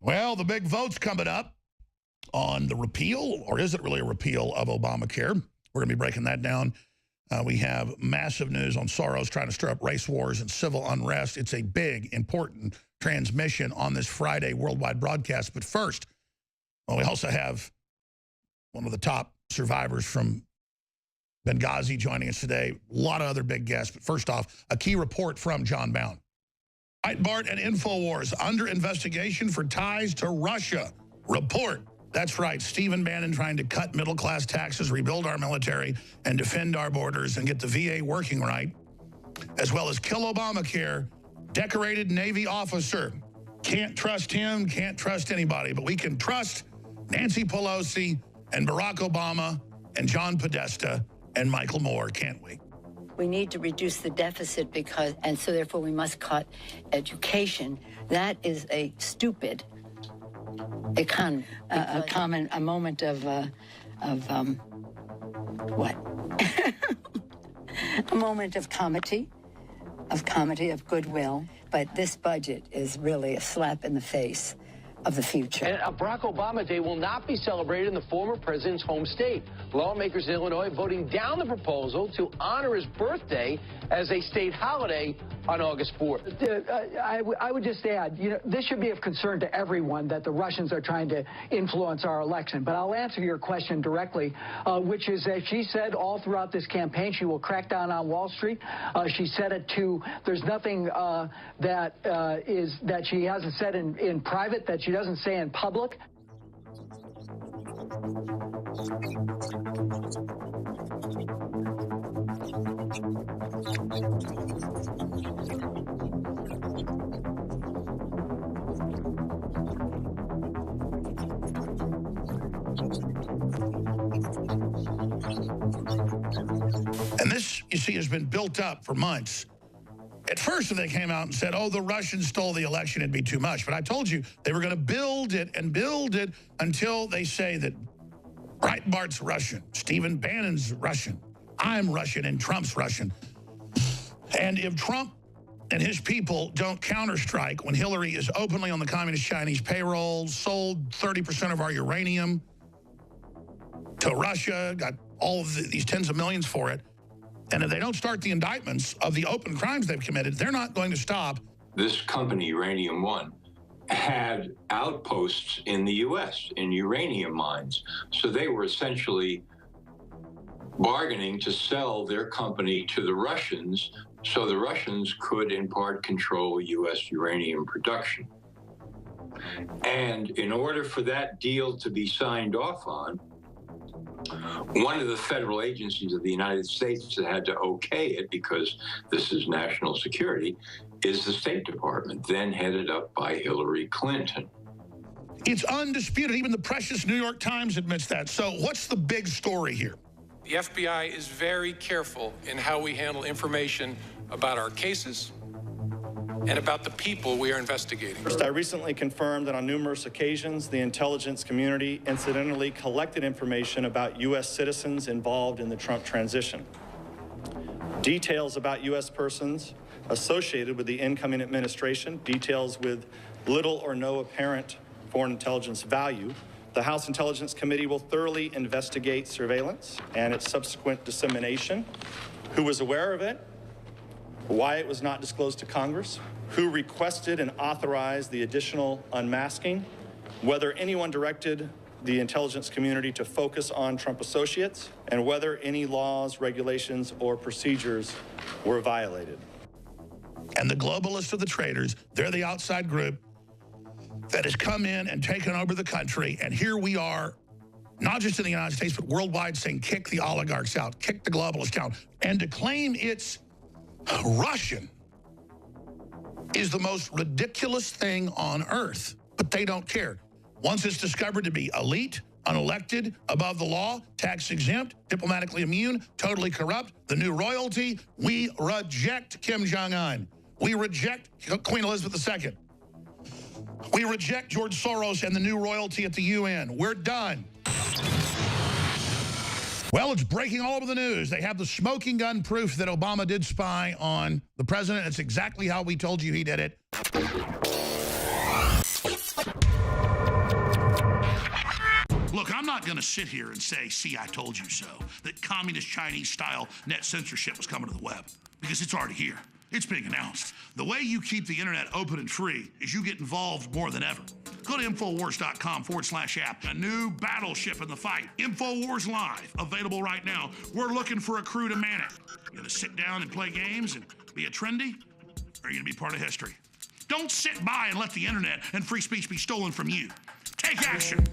Well, the big vote's coming up on the repeal, or is it really a repeal of Obamacare? We're going to be breaking that down. We have massive news on Soros trying to stir up race wars and civil unrest. It's a big, important transmission on this Friday worldwide broadcast. But first, well, we also have one of the top survivors from Benghazi joining us today. A lot of other big guests. But first off, a key report from John Bound. Breitbart and InfoWars under investigation for ties to Russia. Report. That's right, Stephen Bannon trying to cut middle-class taxes, rebuild our military, and defend our borders and get the VA working right, as well as kill Obamacare. Decorated Navy officer. Can't trust him, can't trust anybody, but we can trust Nancy Pelosi and Barack Obama and John Podesta and Michael Moore, can't we? We need to reduce the deficit and so therefore we must cut education. That is a stupid economy. A moment of what? A moment of comedy, of goodwill. But this budget is really a slap in the face of the future. And a Barack Obama Day will not be celebrated in the former president's home state. Lawmakers in Illinois voting down the proposal to honor his birthday as a state holiday on August 4th. I would just add, this should be of concern to everyone that the Russians are trying to influence our election. But I'll answer your question directly, which is, as she said all throughout this campaign, she will crack down on Wall Street. She said it there's nothing that she hasn't said in private that she doesn't say in public. And this, you see, has been built up for months. At first, they came out and said, oh, the Russians stole the election, it'd be too much. But I told you they were going to build it and build it until they say that Breitbart's Russian, Stephen Bannon's Russian, I'm Russian, and Trump's Russian. And if Trump and his people don't counterstrike when Hillary is openly on the communist Chinese payroll, sold 30% of our uranium to Russia, got all of these tens of millions for it, and if they don't start the indictments of the open crimes they've committed, they're not going to stop. This company, Uranium One, had outposts in the U.S. in uranium mines. So they were essentially bargaining to sell their company to the Russians so the Russians could, in part, control U.S. uranium production. And in order for that deal to be signed off on, one of the federal agencies of the United States that had to okay it, because this is national security, is the State Department, then headed up by Hillary Clinton. It's undisputed. Even the precious New York Times admits that. So what's the big story here? The FBI is very careful in how we handle information about our cases and about the people we are investigating. First, I recently confirmed that on numerous occasions, the intelligence community incidentally collected information about U.S. citizens involved in the Trump transition. Details about U.S. persons associated with the incoming administration, details with little or no apparent foreign intelligence value. The House Intelligence Committee will thoroughly investigate surveillance and its subsequent dissemination, who was aware of it, why it was not disclosed to Congress, who requested and authorized the additional unmasking, whether anyone directed the intelligence community to focus on Trump associates, and whether any laws, regulations, or procedures were violated. And the globalists of the traitors, they're the outside group that has come in and taken over the country. And here we are, not just in the United States, but worldwide, saying kick the oligarchs out, kick the globalists out. And to claim it's Russian is the most ridiculous thing on earth. But they don't care. Once it's discovered to be elite, unelected, above the law, tax exempt, diplomatically immune, totally corrupt, the new royalty, we reject Kim Jong-un. We reject Queen Elizabeth II. We reject George Soros and the new royalty at the UN. We're done. Well, it's breaking all over the news. They have the smoking gun proof that Obama did spy on the president. It's exactly how we told you he did it. Look, I'm not going to sit here and say, see, I told you so, that communist Chinese-style net censorship was coming to the web, because it's already here. It's being announced. The way you keep the internet open and free is you get involved more than ever. Go to Infowars.com/app. A new battleship in the fight. Infowars Live, available right now. We're looking for a crew to man it. You gonna sit down and play games and be a trendy? Or are you gonna be part of history? Don't sit by and let the internet and free speech be stolen from you. Take action.